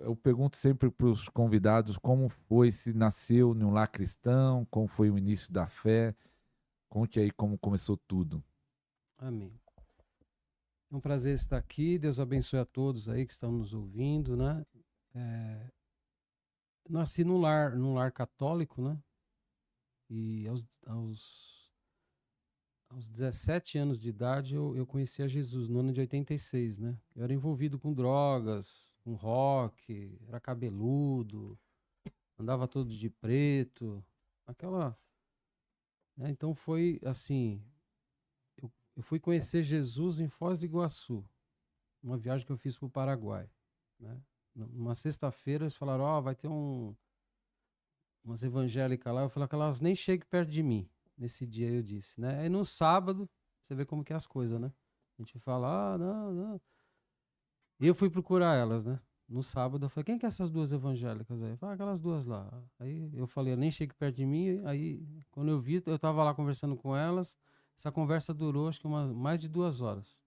eu pergunto sempre para os convidados como foi, se nasceu em um lar cristão, como foi o início da fé. Conte aí como começou tudo. Amém. É um prazer estar aqui. Deus abençoe a todos aí que estão nos ouvindo, né? É, nasci num lar católico, né? E aos 17 anos de idade eu conheci a Jesus, no ano de 86, né? Eu era envolvido com drogas, com rock, era cabeludo, andava todo de preto, aquela, né? Então foi assim, eu fui conhecer Jesus em Foz do Iguaçu, uma viagem que eu fiz para o Paraguai, né? Numa sexta-feira eles falaram, ó, vai ter umas evangélicas lá. Eu falei que elas nem cheguem perto de mim. Nesse dia eu disse, né? Aí no sábado, você vê como que é as coisas, né? A gente fala, ah, não, não. E eu fui procurar elas, né? No sábado eu falei, quem que é essas duas evangélicas aí? Eu falei, aquelas duas lá. Aí eu falei, nem chegue perto de mim. Aí quando eu vi, eu tava lá conversando com elas. Essa conversa durou acho que mais de 2 horas.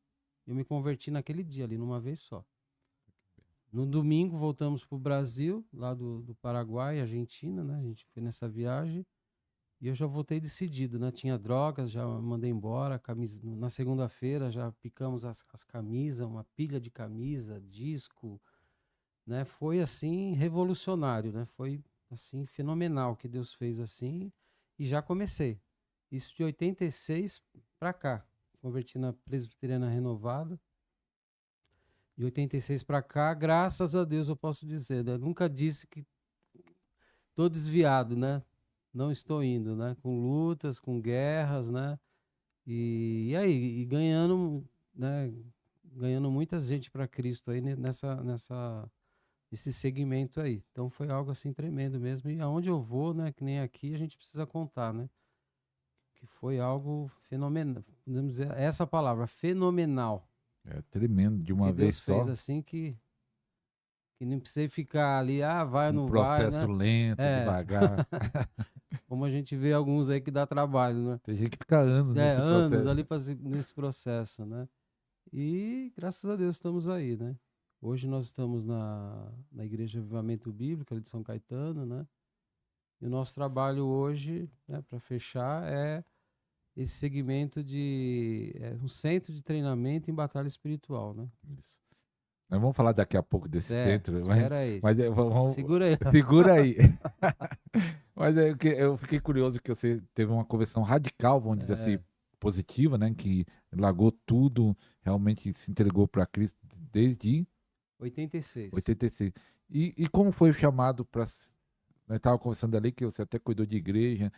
Eu me converti naquele dia ali, numa vez só. No domingo voltamos para o Brasil, lá do Paraguai, Argentina, né? A gente foi nessa viagem e eu já voltei decidido, né? Tinha drogas, já mandei embora, camisa, na segunda-feira já picamos as camisas, uma pilha de camisa, disco, né? Foi assim revolucionário, né? Foi assim fenomenal que Deus fez assim e já comecei. Isso de 86 para cá, converti na Presbiteriana Renovada. De 86 para cá, graças a Deus eu posso dizer, né? Nunca disse que tô desviado, né? Não estou indo, né? Com lutas, com guerras, né? E aí, e ganhando, né? Ganhando muita gente para Cristo aí nesse segmento aí. Então foi algo assim tremendo mesmo. E aonde eu vou, né? Que nem aqui, a gente precisa contar, né? Que foi algo fenomenal. Podemos dizer essa palavra, fenomenal. É tremendo, de uma Que vez Deus fez só, assim que não precisei ficar ali, ah, vai, um não vai, processo né? lento, É, devagar. como a gente vê alguns aí que dá trabalho, né? Tem gente que fica anos É, nesse anos processo. ali nesse processo, né? E graças a Deus estamos aí, né? Hoje nós estamos na Igreja Avivamento Bíblico ali de São Caetano, né? E o nosso trabalho hoje, né, para fechar, é esse segmento um centro de treinamento em batalha espiritual, né? Isso. Nós vamos falar daqui a pouco desse É, centro, espera aí. Segura aí. segura aí. Mas eu fiquei curioso que você teve uma conversão radical, vamos dizer assim, É, positiva, né? Que largou tudo, realmente se entregou para Cristo desde 86. 86. E como foi o chamado para. Nós estávamos conversando ali que você até cuidou de igreja.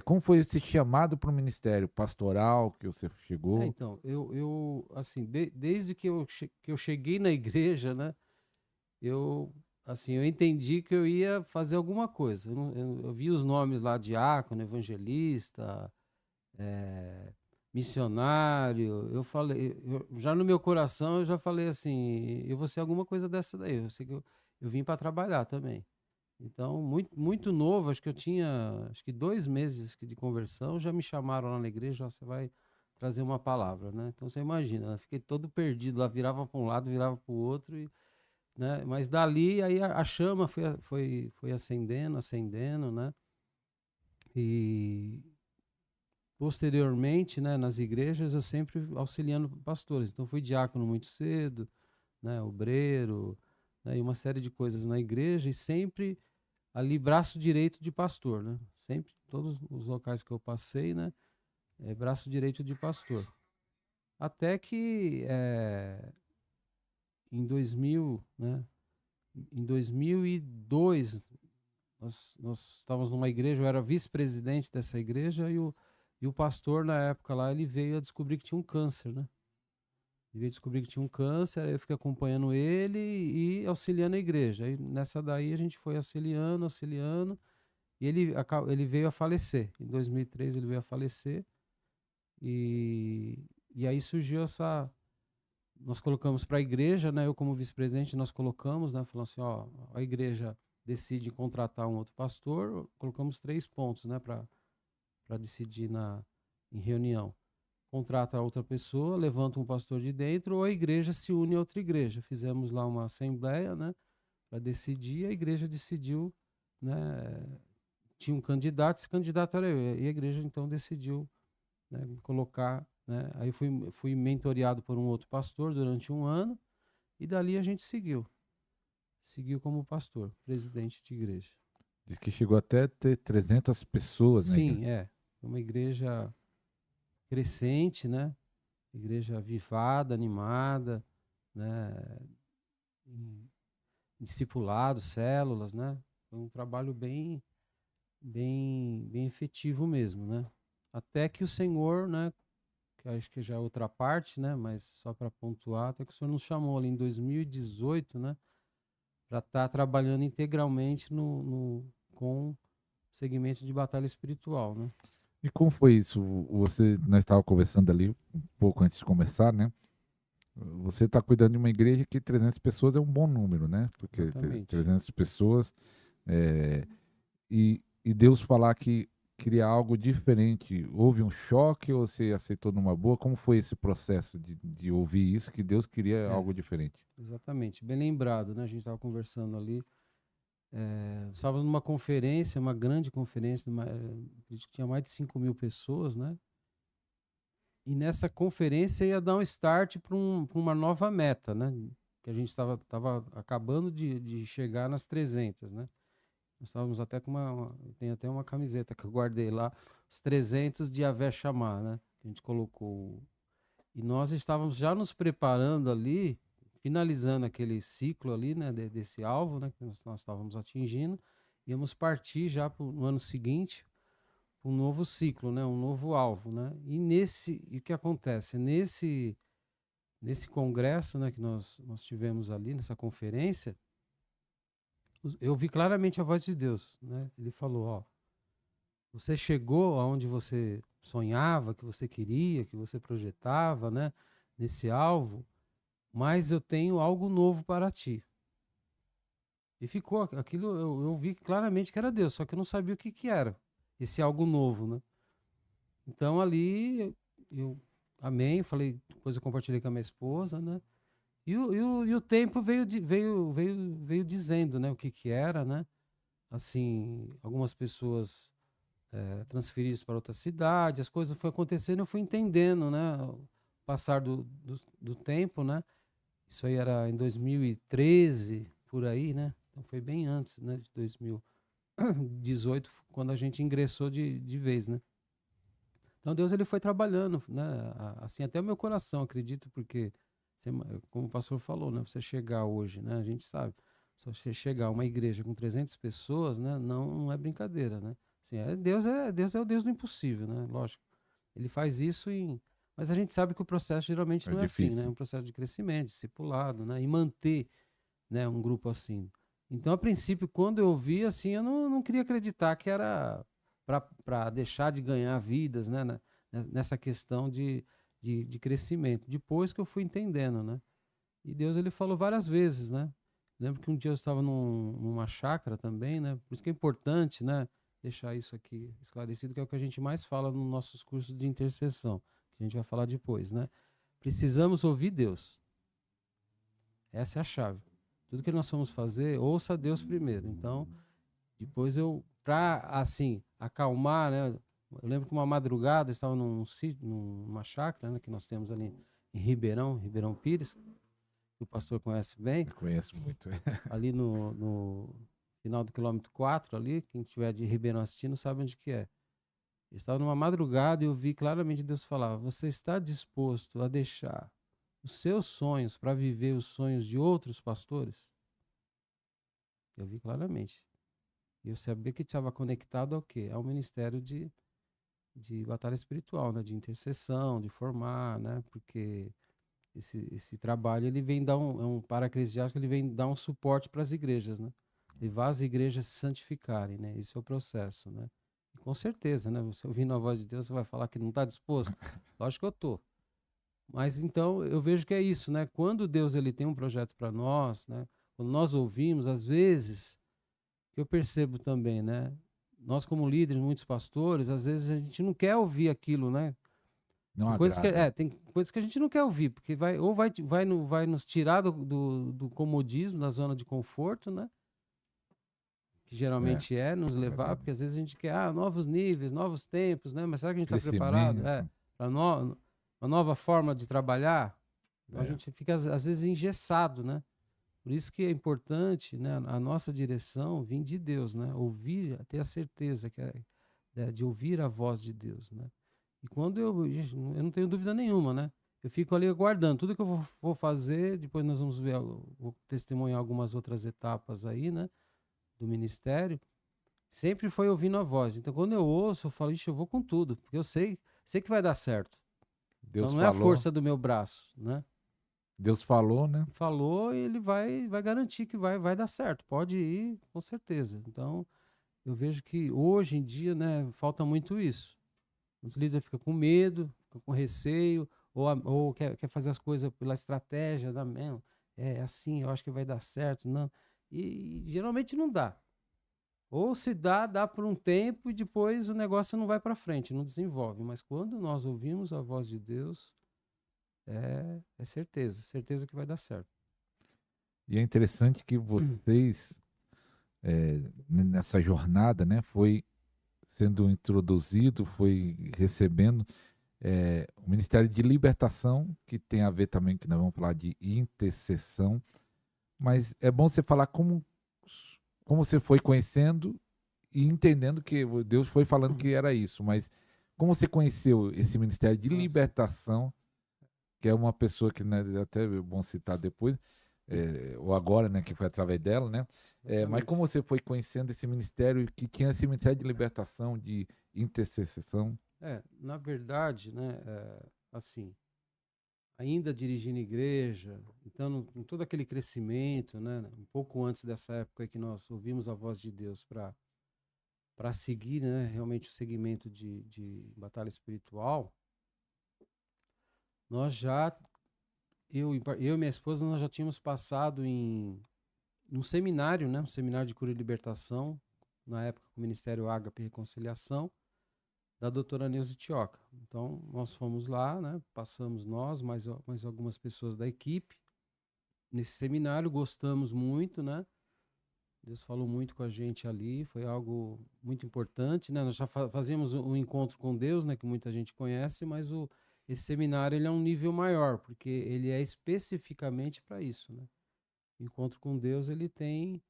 Como foi esse chamado para o ministério pastoral que você chegou? Então, assim, desde que eu cheguei na igreja, né, eu, assim, eu entendi que eu ia fazer alguma coisa. Eu, não- eu vi os nomes lá, diácono, evangelista, eh, missionário. Eu falei, já no meu coração, eu já falei assim, eu vou ser alguma coisa dessa daí. Eu sei que eu vim para trabalhar também. Então, muito, muito novo, acho que eu tinha, acho que 2 meses de conversão, já me chamaram lá na igreja, ó, você vai trazer uma palavra, né? Então, você imagina, eu fiquei todo perdido lá, virava para um lado, virava para o outro, né? Mas dali, aí a chama foi acendendo, acendendo, né? E posteriormente, né, nas igrejas, eu sempre auxiliando pastores. Então, fui diácono muito cedo, né? Obreiro, né? E uma série de coisas na igreja e sempre ali braço direito de pastor, né? Sempre, todos os locais que eu passei, né? É braço direito de pastor. Até que em 2000, né? Em 2002, nós estávamos numa igreja, eu era vice-presidente dessa igreja e o pastor na época lá, ele veio a descobrir que tinha um câncer, né? Ele veio descobrir que tinha um câncer, aí eu fiquei acompanhando ele e auxiliando a igreja. Aí nessa daí a gente foi auxiliando, auxiliando. E ele veio a falecer. Em 2003 ele veio a falecer. E, e aí surgiu essa. Nós colocamos para a igreja, né? Eu, como vice-presidente, nós colocamos, né? Falando assim: ó, a igreja decide contratar um outro pastor. Colocamos 3 pontos, né? Para decidir em reunião. Contrata outra pessoa, levanta um pastor de dentro, ou a igreja se une a outra igreja. Fizemos lá uma assembleia, né? para decidir, a igreja decidiu, né? Tinha um candidato, esse candidato era eu, e a igreja então decidiu, né, me colocar, né? Aí fui mentoreado por um outro pastor durante um ano, e dali a gente seguiu como pastor, presidente de igreja. Diz que chegou até a ter 300 pessoas na igreja. Sim, é uma igreja crescente, né? Igreja avivada, animada, né? Em discipulado, células, né? Foi um trabalho bem efetivo mesmo, né? Até que o Senhor, né? Que acho que já é outra parte, né? Mas só para pontuar, até que o Senhor nos chamou ali em 2018, né? Para estar trabalhando integralmente com o segmento de batalha espiritual, né? E como foi isso? Nós estávamos conversando ali um pouco antes de começar, né? Você está cuidando de uma igreja que 300 pessoas é um bom número, né? Porque Exatamente. 300 pessoas e Deus falar que queria algo diferente. Houve um choque ou você aceitou numa boa? Como foi esse processo de ouvir isso, que Deus queria É, algo diferente? exatamente. Bem lembrado, né? A gente estava conversando ali. Estávamos numa conferência, uma grande conferência, acredito que tinha mais de 5.000 pessoas, né? E nessa conferência ia dar um start para uma nova meta, né? Que a gente estava acabando de chegar nas 300, né? Nós estávamos até com tem até uma camiseta que eu guardei lá, os 300 de Avé Chamar, né? Que a gente colocou. E nós estávamos já nos preparando ali, finalizando aquele ciclo ali, né? Desse alvo, né? Que nós estávamos atingindo. Íamos partir já no ano seguinte um novo ciclo, né? Um novo alvo, né? E o que acontece? Nesse congresso, né, que nós tivemos ali, nessa conferência, eu vi claramente a voz de Deus, né? Ele falou, ó, você chegou aonde você sonhava, que você queria, que você projetava, né? Nesse alvo, mas eu tenho algo novo para ti. E ficou aquilo, eu vi claramente que era Deus, só que eu não sabia o que era esse algo novo, né? Então ali eu amém, falei, depois eu compartilhei com a minha esposa, né? E o tempo veio dizendo, né, o que era, né? Assim, algumas pessoas transferidas para outra cidade, as coisas foram acontecendo, eu fui entendendo, né? O passar do tempo, né? Isso aí era em 2013, por aí, né? Então foi bem antes, né, de 2018, quando a gente ingressou de vez, né? Então Deus ele foi trabalhando, né? Assim até o meu coração, acredito, porque como o pastor falou, né? Você chegar hoje, né? A gente sabe, se você chegar a uma igreja com 300 pessoas, né? Não é brincadeira, né? Assim, Deus é o Deus do impossível, né? Lógico. Ele faz isso mas a gente sabe que o processo geralmente É não é assim, né? É difícil. um processo de crescimento, discipulado, né? E manter, né, um grupo assim. Então, a princípio, quando eu vi, assim, eu não queria acreditar que era para deixar de ganhar vidas, né, nessa questão de crescimento. Depois que eu fui entendendo, né? E Deus, ele falou várias vezes, né? Lembro que um dia eu estava numa chácara também, né? Por isso que é importante, né? Deixar isso aqui esclarecido, que é o que a gente mais fala nos nossos cursos de intercessão, que a gente vai falar depois, né? Precisamos ouvir Deus. Essa é a chave. Tudo que nós vamos fazer, ouça Deus primeiro. Então, depois para assim, acalmar, né? Eu lembro que uma madrugada eu estava num sítio, numa chácara, né, que nós temos ali em Ribeirão Pires, que o pastor conhece bem, Eu conheço muito. ali no final do quilômetro 4 ali, quem tiver de Ribeirão assistindo sabe onde que é. Eu estava numa madrugada e eu vi claramente Deus falar: você está disposto a deixar os seus sonhos para viver os sonhos de outros pastores? Eu vi claramente. E eu sabia que estava conectado ao quê? Ao ministério de batalha espiritual, né? De intercessão, de formar, né? Porque esse trabalho ele vem dar é um para-eclesiástico, ele vem dar um suporte para as igrejas, né? Levar as igrejas a se santificarem, né? Esse é o processo, né? E com certeza, né? Você ouvindo a voz de Deus, você vai falar que não está disposto? Lógico que eu tô. Mas então eu vejo que é isso, né? Quando Deus ele tem um projeto para nós, né? Quando nós ouvimos, às vezes eu percebo também, né? Nós como líderes, muitos pastores, às vezes a gente não quer ouvir aquilo, né? Não Tem coisas que a gente não quer ouvir, porque vai nos tirar do comodismo, da zona de conforto, né? Que geralmente nos levar, porque às vezes a gente quer novos níveis, novos tempos, né? Mas será que a gente está preparado para uma nova forma de trabalhar? Então a gente fica, às vezes, engessado, né? Por isso que é importante, né, a nossa direção vir de Deus, né? Ouvir, ter a certeza de ouvir a voz de Deus, né? E quando eu não tenho dúvida nenhuma, né? Eu fico ali aguardando tudo que eu vou fazer, depois nós vamos ver, vou testemunhar algumas outras etapas aí, né, do ministério. Sempre foi ouvindo a voz. Então, quando eu ouço, eu falo, ixi, eu vou com tudo, porque eu sei que vai dar certo. Deus então, não falou, é a força do meu braço, né? Deus falou, né? Falou e ele vai garantir que vai dar certo. Pode ir, com certeza. Então, eu vejo que hoje em dia, né, falta muito isso. Muitos líderes ficam com medo, ficam com receio, ou quer fazer as coisas pela estratégia, é assim, eu acho que vai dar certo. Não. E geralmente não dá. Ou se dá por um tempo e depois o negócio não vai para frente, não desenvolve. Mas quando nós ouvimos a voz de Deus, é certeza que vai dar certo. E é interessante que vocês, nessa jornada, né, foi sendo introduzido, foi recebendo o Ministério de Libertação, que tem a ver também, que nós vamos falar de intercessão, mas é bom você falar como você foi conhecendo e entendendo que Deus foi falando que era isso, mas como você conheceu esse Ministério de Libertação, que é uma pessoa que, né, até é bom citar depois, ou agora, né, que foi através dela, né? Mas como você foi conhecendo esse ministério que tinha esse ministério de libertação, de intercessão? Na verdade, né, assim, ainda dirigindo igreja, então em todo aquele crescimento, né, um pouco antes dessa época aí que nós ouvimos a voz de Deus para seguir, né, realmente o segmento de batalha espiritual, nós já eu e minha esposa nós já tínhamos passado em um seminário, né, um seminário de cura e libertação, na época com o Ministério Ágape e Reconciliação, da doutora Neuza Tioca. Então, nós fomos lá, né, passamos nós, mais algumas pessoas da equipe, nesse seminário, gostamos muito, né, Deus falou muito com a gente ali, foi algo muito importante, né, nós já fazíamos um encontro com Deus, né, que muita gente conhece, mas esse seminário ele é um nível maior, porque ele é especificamente para isso, né. O encontro com Deus, ele tem,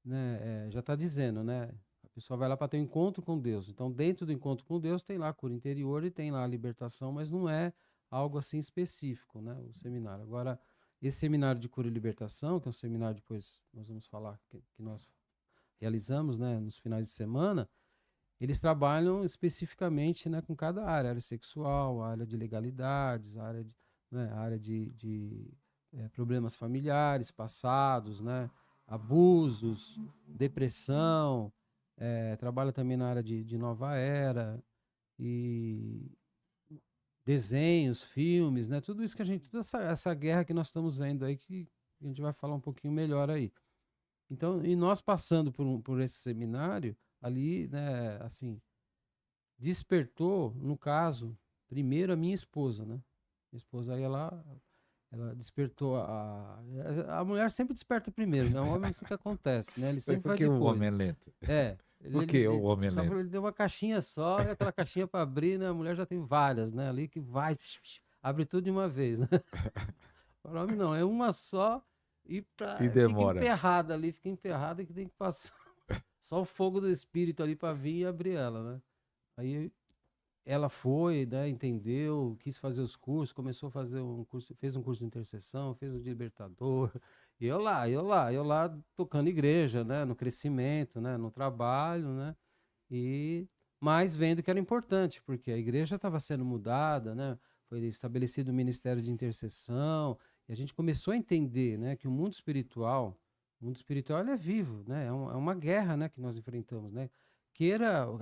né, já está dizendo, né, a pessoa vai lá para ter um encontro com Deus. Então, dentro do encontro com Deus, tem lá a cura interior e tem lá a libertação, mas não é algo assim específico, né, o seminário. Agora, esse seminário de cura e libertação, que é um seminário depois nós vamos falar que nós realizamos, né, nos finais de semana, eles trabalham especificamente, né, com cada área sexual, a área de legalidades, a área de problemas familiares passados, né, abusos, depressão, trabalha também na área de nova era e desenhos, filmes, né, tudo isso que toda essa guerra que nós estamos vendo aí, que a gente vai falar um pouquinho melhor aí. Então, e nós passando por esse seminário ali, né, assim, despertou, no caso, primeiro a minha esposa, né? Minha esposa aí, ela despertou a mulher sempre desperta primeiro, né? O homem isso que acontece, né? Ele sempre vai depois. Por que o homem é lento? Por que o homem é lento? Ele deu uma caixinha só, e aquela caixinha para abrir, né? A mulher já tem várias, né? Ali que vai, abre tudo de uma vez, né? O homem não, é uma só e demora. Fica emperrada que tem que passar só o fogo do espírito ali para vir e abrir ela, né? Aí ela foi, né, entendeu, quis fazer os cursos, começou a fazer um curso, fez um curso de intercessão, fez um de libertador, e eu lá tocando igreja, né, no crescimento, né, no trabalho, né, mas vendo que era importante, porque a igreja estava sendo mudada, né, foi estabelecido o ministério de intercessão, e a gente começou a entender, né, que o mundo espiritual ele é vivo, né, é uma guerra, né, que nós enfrentamos, né,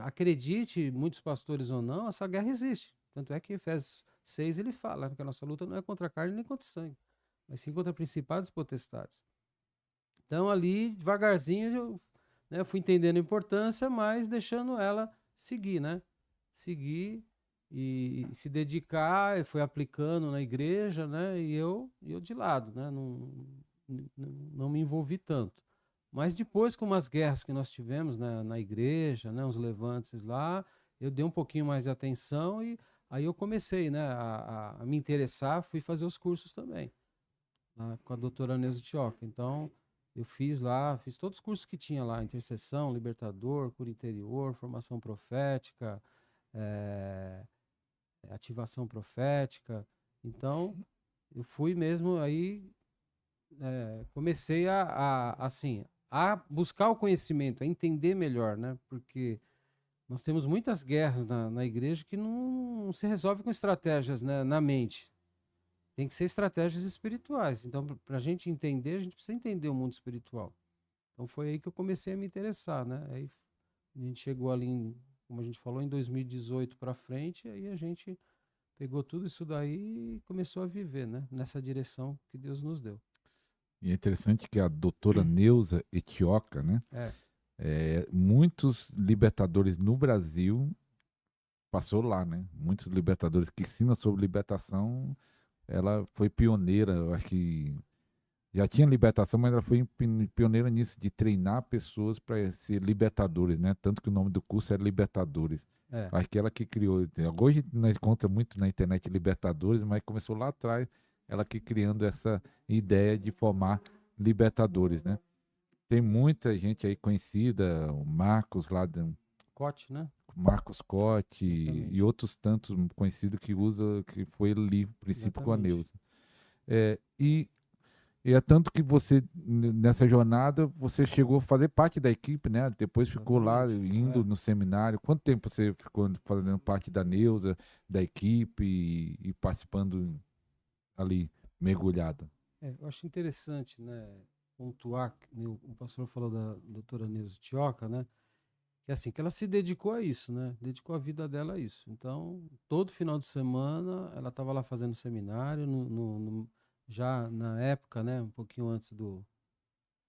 acredite, muitos pastores ou não, essa guerra existe. Tanto é que Efésios 6 ele fala que a nossa luta não é contra a carne nem contra o sangue, mas sim contra principados e potestades. Então ali, devagarzinho, eu fui entendendo a importância, mas deixando ela seguir, né? Seguir e se dedicar, e foi aplicando na igreja, né? E eu de lado, né? Não me envolvi tanto. Mas depois, com umas guerras que nós tivemos, né, na igreja, né, uns levantes lá, eu dei um pouquinho mais de atenção e aí eu comecei, né, a me interessar, fui fazer os cursos também, né, com a doutora Neuza Tioca. Então, eu fiz lá, fiz todos os cursos que tinha lá, intercessão, libertador, cura interior, formação profética, eh, ativação profética. Então, eu fui mesmo aí, comecei assim, a buscar o conhecimento, a entender melhor, né? Porque nós temos muitas guerras na igreja que não se resolve com estratégias, né, na mente. Tem que ser estratégias espirituais. Então, para a gente entender, a gente precisa entender o mundo espiritual. Então, foi aí que eu comecei a me interessar, né? Aí a gente chegou ali, como a gente falou, em 2018 para frente, aí a gente pegou tudo isso daí e começou a viver, né? Nessa direção que Deus nos deu. E é interessante que a doutora Neuza Etioca, né? É, Muitos libertadores no Brasil passou lá, né? Muitos libertadores que ensinam sobre libertação, ela foi pioneira, eu acho que já tinha libertação, mas ela foi pioneira nisso, de treinar pessoas para ser libertadores, né? Tanto que o nome do curso é Libertadores. é. Acho que ela que criou. Hoje nós encontra muito na internet Libertadores, mas começou lá atrás, ela que criando essa ideia de formar libertadores, né? Tem muita gente aí conhecida, o Marcos lá, Cote, né? Marcos Cote e Exatamente. outros tantos conhecidos que usa, que foi ali, no princípio com a Exatamente. Neuza. É, e é tanto que você, nessa jornada, você chegou a fazer parte da equipe, né? Depois ficou lá Exatamente. indo É. no seminário. Quanto tempo você ficou fazendo parte da Neuza, da equipe e participando ali, mergulhado? Eu acho interessante, né, pontuar, que nem o pastor falou da doutora Neuza Tioca, né, que assim, que ela se dedicou a isso, né, dedicou a vida dela a isso. Então, todo final de semana, ela estava lá fazendo seminário, já na época, né, um pouquinho antes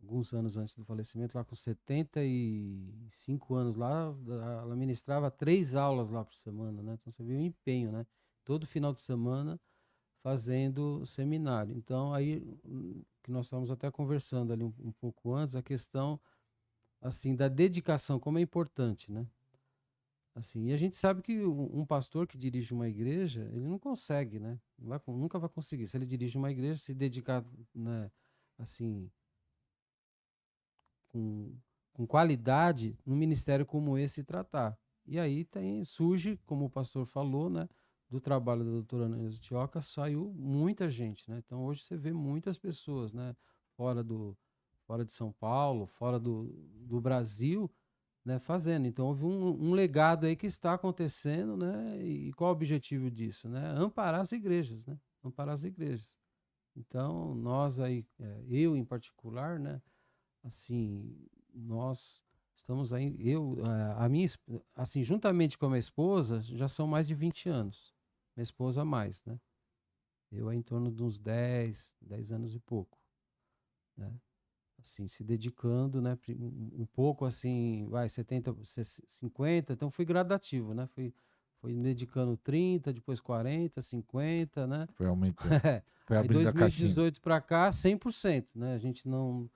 alguns anos antes do falecimento, lá com 75 anos lá, ela ministrava 3 aulas lá por semana, né, então você viu o empenho, né, todo final de semana, fazendo seminário. Então, aí, que nós estávamos até conversando ali um pouco antes, a questão, assim, da dedicação, como é importante, né? Assim, e a gente sabe que um pastor que dirige uma igreja, ele não consegue, né? Nunca vai conseguir. Se ele dirige uma igreja, se dedicar, né, assim, com, com qualidade, num ministério como esse tratar. E aí surge, como o pastor falou, né? Do trabalho da doutora Neuza Tioca, saiu muita gente, né? Então hoje você vê muitas pessoas, né? Fora fora de São Paulo, fora do Brasil, né? Fazendo. Então houve um legado aí que está acontecendo, né? E qual o objetivo disso, né? Amparar as igrejas, né? Amparar as igrejas. Então nós aí, eu em particular, né? Assim, nós estamos aí, assim, juntamente com a minha esposa, já são mais de 20 anos. Minha esposa mais, né? Eu é em torno de uns 10 anos e pouco, né? Assim, se dedicando, né? Um pouco assim, 70, 50, então fui gradativo, né? Fui me dedicando 30, depois 40, 50, né? Foi aumentando. Foi Aí abrindo a caixinha. 2018 para cá, 100%, né? A gente não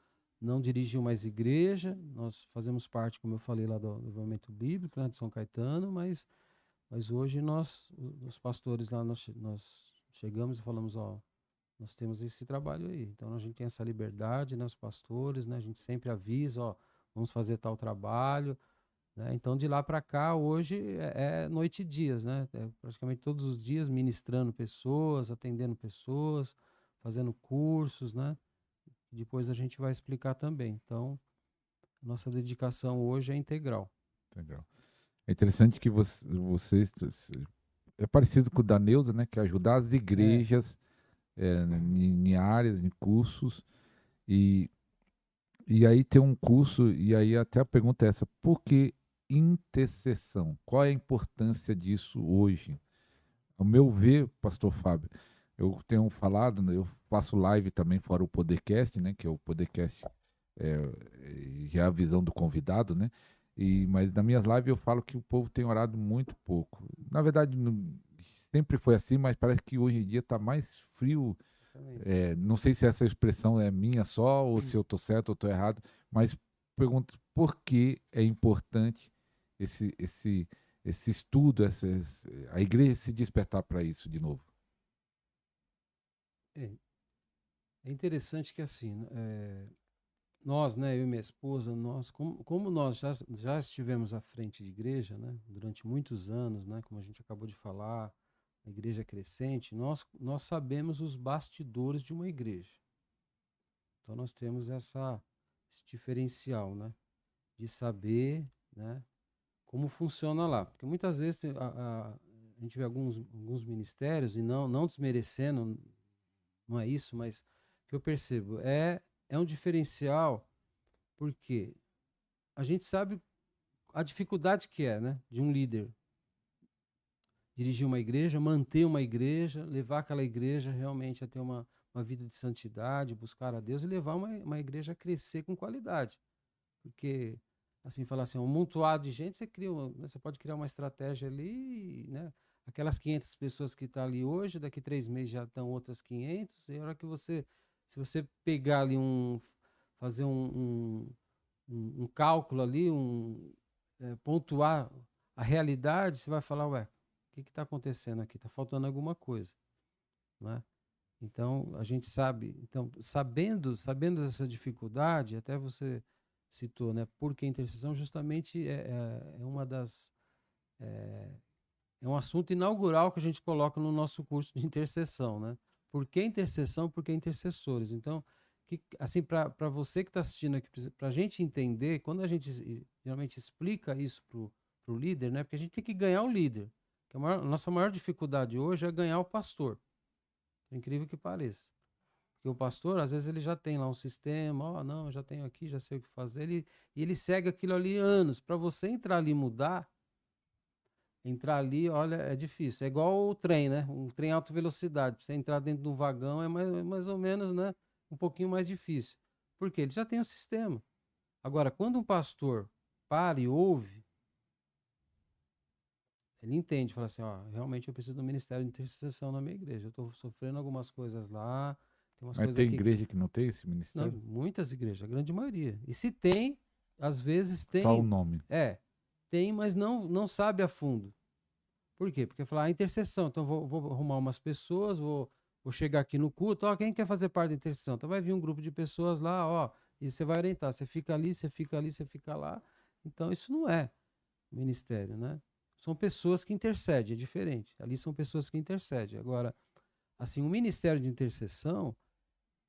dirigiu mais igreja, nós fazemos parte, como eu falei lá do Movimento Bíblico, né, de São Caetano, mas hoje os pastores lá, nós chegamos e falamos, ó, nós temos esse trabalho aí. Então a gente tem essa liberdade, né, os pastores, né? A gente sempre avisa, ó, vamos fazer tal trabalho, né? Então de lá para cá, hoje é noite e dias, né? É praticamente todos os dias ministrando pessoas, atendendo pessoas, fazendo cursos, né? Depois a gente vai explicar também. Então, nossa dedicação hoje é integral. Legal. É interessante que você é parecido com o da Neuza, né? Que é ajudar as É, igrejas em áreas, em cursos. E, e aí tem um curso, e aí até a pergunta é essa: por que intercessão? Qual é a importância disso hoje? Ao meu ver, Pastor Fábio, eu tenho falado, né, eu faço live também fora o podcast, né? Que é o podcast, já é a visão do convidado, né? Mas nas minhas lives eu falo que o povo tem orado muito pouco. Na verdade, sempre foi assim, mas parece que hoje em dia está mais frio. Exatamente. Não sei se essa expressão é minha só, ou se eu estou certo ou estou errado, mas pergunto por que é importante esse, esse, esse estudo, a igreja se despertar para isso de novo. É, é interessante que assim, nós, né, eu e minha esposa, nós, como nós já estivemos à frente de igreja, né, durante muitos anos, né, como a gente acabou de falar, a igreja é crescente, nós sabemos os bastidores de uma igreja. Então nós temos esse diferencial, né, de saber, né, como funciona lá. Porque muitas vezes a gente vê alguns ministérios, e não desmerecendo, não é isso, mas o que eu percebo é um diferencial, porque a gente sabe a dificuldade que é, né, de um líder dirigir uma igreja, manter uma igreja, levar aquela igreja realmente a ter uma vida de santidade, buscar a Deus e levar uma igreja a crescer com qualidade. Porque, assim, falar assim, um amontoado de gente, né, você pode criar uma estratégia ali, né? Aquelas 500 pessoas que estão ali hoje, daqui 3 meses já estão outras 500, e a hora que se você pegar ali fazer um cálculo ali, pontuar a realidade, você vai falar, ué, o que está acontecendo aqui? Está faltando alguma coisa, né? Então, a gente sabe, então, sabendo dessa dificuldade, até você citou, né, porque a intercessão justamente é uma das, é um assunto inaugural que a gente coloca no nosso curso de intercessão, né? Por que intercessão? Por que intercessores? Então, assim, para você que está assistindo aqui, para a gente entender, quando a gente geralmente explica isso para o líder, né? Porque a gente tem que ganhar o líder. Que a nossa maior dificuldade hoje é ganhar o pastor, por incrível que pareça. Porque o pastor, às vezes, ele já tem lá um sistema, ó, não, eu já tenho aqui, já sei o que fazer, e ele segue aquilo ali anos. Para você entrar ali e mudar, entrar ali, olha, é difícil. É igual o trem, né? Um trem alta velocidade. Pra você entrar dentro de um vagão é mais ou menos, né? Um pouquinho mais difícil. Porque ele já tem o sistema. Agora, quando um pastor para e ouve, ele entende, fala assim, ó, realmente eu preciso do ministério de intercessão na minha igreja. Eu estou sofrendo algumas coisas lá, tem umas Mas coisas tem aqui. igreja que não tem esse Não, ministério? muitas igrejas, a grande maioria. E se tem, às vezes Só o tem, nome. tem, mas não sabe a fundo. Por quê? Porque falar intercessão, então vou arrumar umas pessoas, vou chegar aqui no culto, ó, quem quer fazer parte da intercessão? Então vai vir um grupo de pessoas lá, ó, e você vai orientar, você fica ali, você fica ali, você fica lá. Então isso não é ministério, né? São pessoas que intercedem, é diferente. Ali são pessoas que intercedem. Agora, assim, o ministério de intercessão,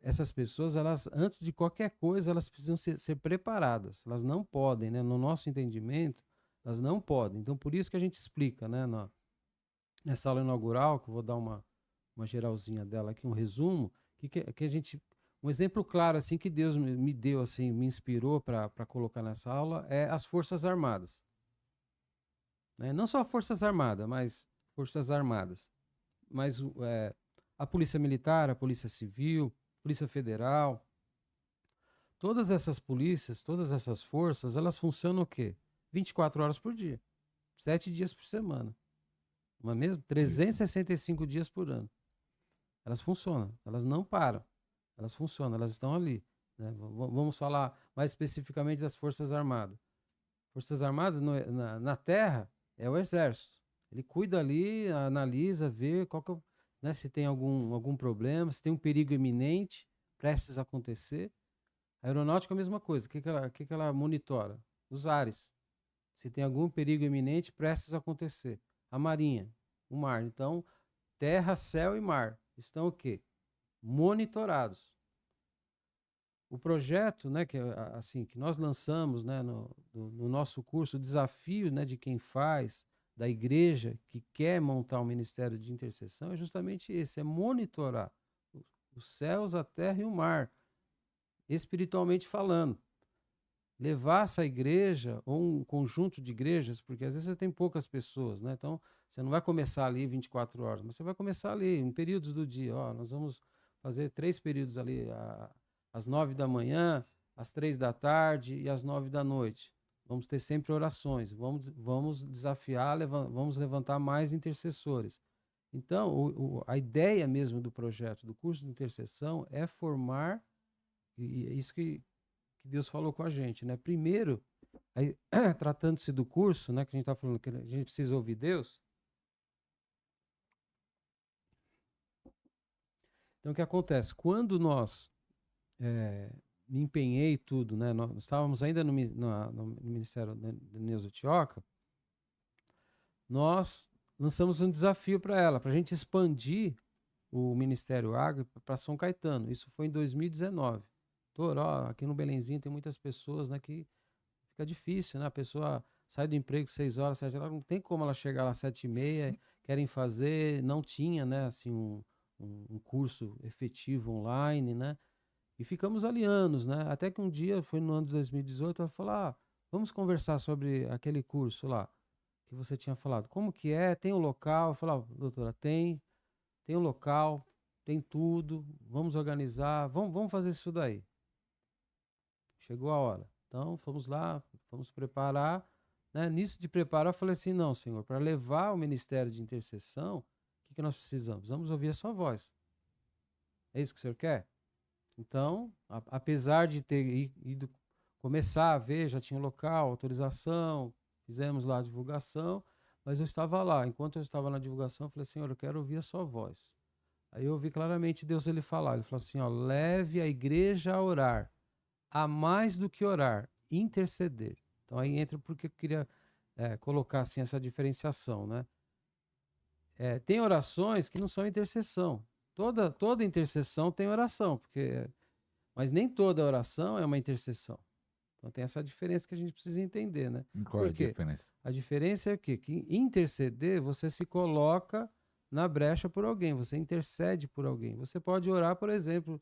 essas pessoas, elas, antes de qualquer coisa, elas precisam ser preparadas. Elas não podem, né? No nosso entendimento, elas não podem. Então, por isso que a gente explica, né? Nessa aula inaugural, que eu vou dar uma geralzinha dela aqui, um resumo, que a gente, um exemplo claro assim que Deus me deu, assim, me inspirou para colocar nessa aula é as Forças Armadas. Né? Não só Forças Armadas, mas Forças Armadas. Mas a Polícia Militar, a Polícia Civil, Polícia Federal, todas essas polícias, todas essas forças, elas funcionam o quê? 24 horas por dia, 7 dias por semana. Não é mesmo? Isso. 365 dias por ano. Elas funcionam, elas não param. Elas funcionam, elas estão ali. Né? Vamos falar mais especificamente das Forças Armadas. Forças Armadas na terra é o Exército. Ele cuida ali, analisa, vê né, se tem algum problema, se tem um perigo iminente, prestes a acontecer. A aeronáutica é a mesma coisa. O que ela monitora? Os ares. Se tem algum perigo iminente, prestes a acontecer. A Marinha, o mar. Então, terra, céu e mar estão o quê? Monitorados. O projeto, né, que nós lançamos, né, no nosso curso, o desafio, né, de quem faz, da igreja que quer montar um ministério de intercessão, é justamente esse, é monitorar os céus, a terra e o mar, espiritualmente falando. Levar essa igreja, ou um conjunto de igrejas, porque às vezes você tem poucas pessoas, né? Então, você não vai começar ali 24 horas, mas você vai começar ali, em períodos do dia. Ó, nós vamos fazer 3 períodos ali, às 9 da manhã, às 3 da tarde e às 9 da noite. Vamos ter sempre orações, vamos desafiar, vamos levantar mais intercessores. Então, a ideia mesmo do projeto, do curso de intercessão, é formar, e é isso que Deus falou com a gente, né? Primeiro, tratando-se do curso, né, que a gente está falando que a gente precisa ouvir Deus. Então, o que acontece? Quando nós me empenhei tudo, né? Nós estávamos ainda no Ministério da Neuza Tioca, nós lançamos um desafio para ela, para a gente expandir o Ministério Agro para São Caetano. Isso foi em 2019. Aqui no Belenzinho tem muitas pessoas, né, que fica difícil, né? A pessoa sai do emprego 6 horas, 7 horas, não tem como ela chegar lá às 7h30, querem fazer, não tinha, né, assim, um curso efetivo online, né? E ficamos ali anos, né? Até que um dia, foi no ano de 2018, ela falou, vamos conversar sobre aquele curso lá que você tinha falado. Como que é? Tem um local? Eu falei, doutora, tem um local, tem tudo, vamos organizar, vamos fazer isso daí. Chegou a hora. Então, fomos lá, vamos preparar. Né? Nisso de preparar, eu falei assim, não, Senhor, para levar o ministério de intercessão, o que nós precisamos? Vamos ouvir a sua voz. É isso que o Senhor quer? Então, apesar de ter ido começar a ver, já tinha local, autorização, fizemos lá a divulgação, mas eu estava lá. Enquanto eu estava na divulgação, eu falei, Senhor, eu quero ouvir a sua voz. Aí eu ouvi claramente Deus ele falar. Ele falou assim, leve a igreja a orar, a mais do que orar, interceder. Então aí entra porque eu queria colocar assim essa diferenciação, né? Tem orações que não são intercessão. Toda intercessão tem oração, mas nem toda oração é uma intercessão. Então tem essa diferença que a gente precisa entender, né? Qual é a diferença? A diferença é que interceder, você se coloca na brecha por alguém, você intercede por alguém. Você pode orar, por exemplo,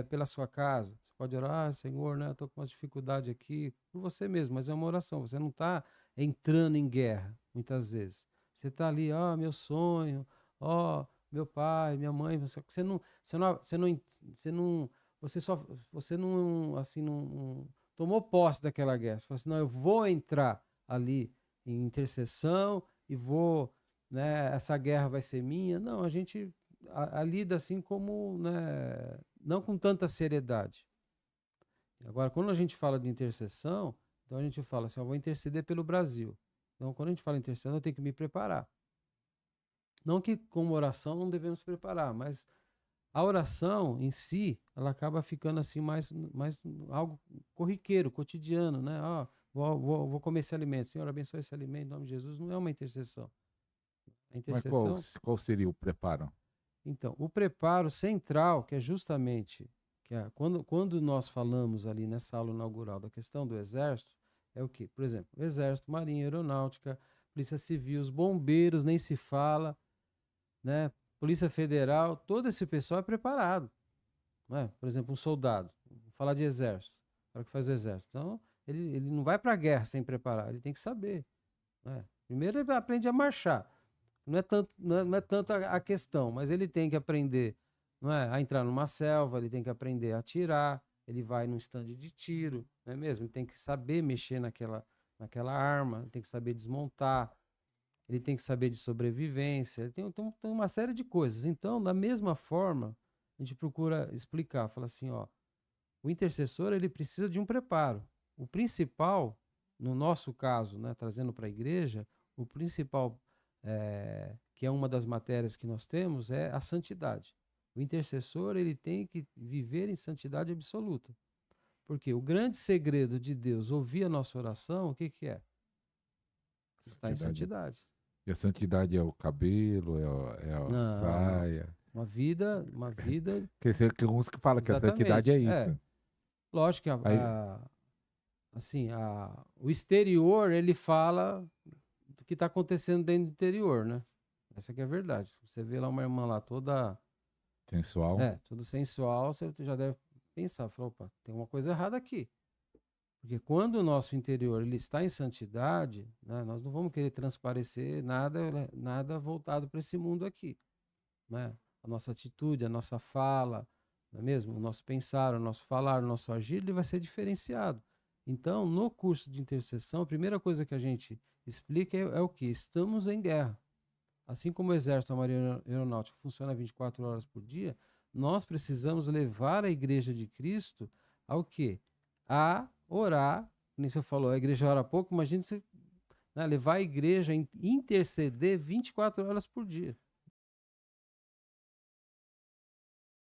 pela sua casa. Você pode orar, Senhor, né, eu estou com umas dificuldades aqui, por você mesmo, mas é uma oração. Você não está entrando em guerra, muitas vezes. Você está ali, meu sonho, meu pai, minha mãe, você não, assim, não tomou posse daquela guerra. Você falou assim, não, eu vou entrar ali em intercessão e vou, né, essa guerra vai ser minha. Não, a gente lida assim como, né, não com tanta seriedade. Agora, quando a gente fala de intercessão, então a gente fala assim, eu vou interceder pelo Brasil. Então, quando a gente fala em intercessão, eu tenho que me preparar. Não que como oração não devemos preparar, mas a oração em si, ela acaba ficando assim mais algo corriqueiro, cotidiano, né? Vou comer esse alimento. Senhor, abençoe esse alimento em nome de Jesus. Não é uma intercessão. A Mas intercessão... qual seria o preparo? Então, o preparo central, que é justamente quando nós falamos ali nessa aula inaugural da questão do Exército, é o quê? Por exemplo, Exército, Marinha, Aeronáutica, Polícia Civil, os bombeiros, nem se fala, né? Polícia Federal, todo esse pessoal é preparado. Né? Por exemplo, um soldado, vou falar de exército, o cara que faz o exército. Então, ele não vai para a guerra sem preparar, ele tem que saber. Né? Primeiro ele aprende a marchar. Não é tanto a questão, mas ele tem que aprender, não é, a entrar numa selva, ele tem que aprender a atirar, ele vai num stand de tiro, não é mesmo? Ele tem que saber mexer naquela arma, ele tem que saber desmontar, ele tem que saber de sobrevivência, ele tem uma série de coisas. Então, da mesma forma, a gente procura explicar, fala assim, o intercessor ele precisa de um preparo. O principal, no nosso caso, né, trazendo para a igreja, o principal, que é uma das matérias que nós temos, é a santidade. O intercessor ele tem que viver em santidade absoluta. Porque o grande segredo de Deus ouvir a nossa oração, o que é? Está em santidade. E a santidade é o cabelo, é a Não. saia. Uma vida. Tem uns que falam que a santidade é isso. Lógico que assim, o exterior ele fala do que está acontecendo dentro do interior, né? Essa que é a verdade. Você vê lá uma irmã lá toda sensual. Tudo sensual, você já deve pensar, opa, tem uma coisa errada aqui. Porque quando o nosso interior ele está em santidade, né, nós não vamos querer transparecer nada voltado para esse mundo aqui. Né? A nossa atitude, a nossa fala, não é mesmo? O nosso pensar, o nosso falar, o nosso agir, ele vai ser diferenciado. Então, no curso de intercessão, a primeira coisa que a gente explica é o quê? Estamos em guerra. Assim como o Exército, a Marinha Aeronáutica funciona 24 horas por dia, nós precisamos levar a Igreja de Cristo ao quê? A orar, nem você falou, a igreja ora pouco, imagina você, né, levar a igreja a interceder 24 horas por dia.